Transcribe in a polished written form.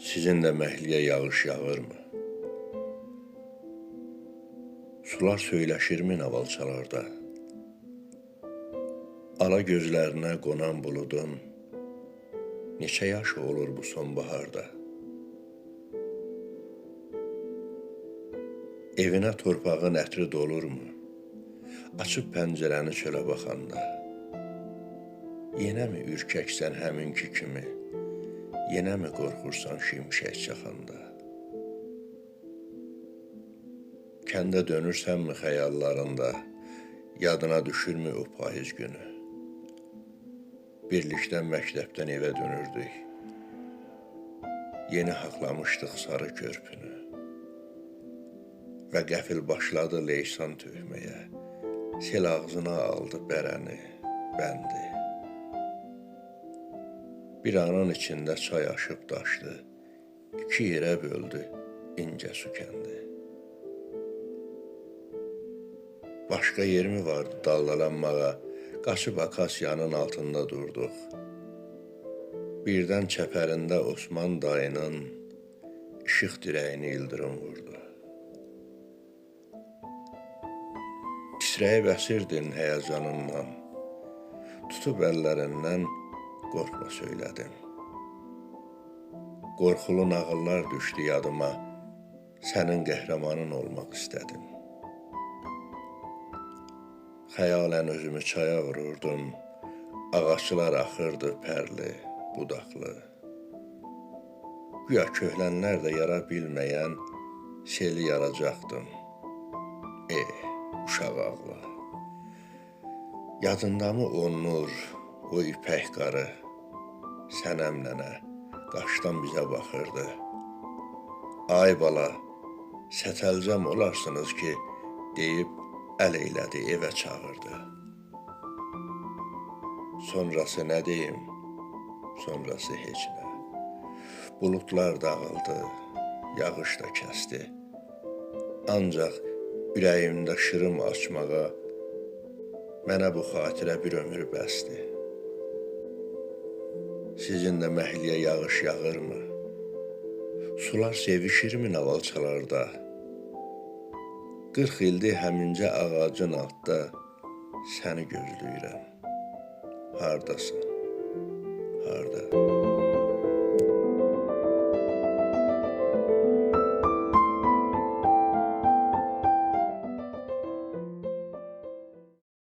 Sizin de məhliyə yağış yağırmı? Sular söyləşirmi navalçalarda? Ala gözlərinə qonan buludun neçə yaşı olur bu sonbaharda? Evinə torpağın ətri dolurmu? Açıb pəncərəni çölə baxanda. Yenə mi ürkəksən həminki kimi? Yenə mi qorxursan şimşək çaxanda? Kəndə dönürsənmi xəyallarında? Yadına düşürmü o payız günü? Birlikdə məktəbdən evə dönürdük. Yeni haqlamışdıq sarı körpünü. Və qəfil başladı leysan tökməyə. Sel ağzına aldı bərəni, bəndi. Bir anın içində çay aşıb daşdı. İki yerə böldü incə su kəndi. Başqa yer mi vardı daldalanmağa? Qaçıb akasiyanın altında durduq. Birdən çəpərində Osman dayının işıq dirəyini ildırım vurdu. Titrəyib əsirdin həyəcanından. Tutub əllərindən qorxma söylədim. Qorxulu nağıllar düşdü yadıma. Sənin qəhrəmanın olmaq istədim. Xəyalən özümü çaya vururdum. Ağaçlar axırdı pərli, budaqlı. Güya köhlənlər də yara bilməyən seli yaracaqdım. Uşaq ağlı. Yadındamı o nur, o ipək qarı? Sənəm nənə qaşdan bizə baxırdı. Ay bala, sətəlcəm olarsınız ki, deyib əl eylədi, evə çağırdı. Sonrası nə deyim, sonrası heç nə. Buludlar dağıldı, yağış da kəsdi. Ancaq ürəyimdə şırım açmağa mənə bu xatirə bir ömür bəsdi. Sizin də məhliyə yağış yağırmı? Sular sevişirmi navalçalarda? 40 ildir həmincə ağacın altda səni gözləyirəm. Hardasan? Harda?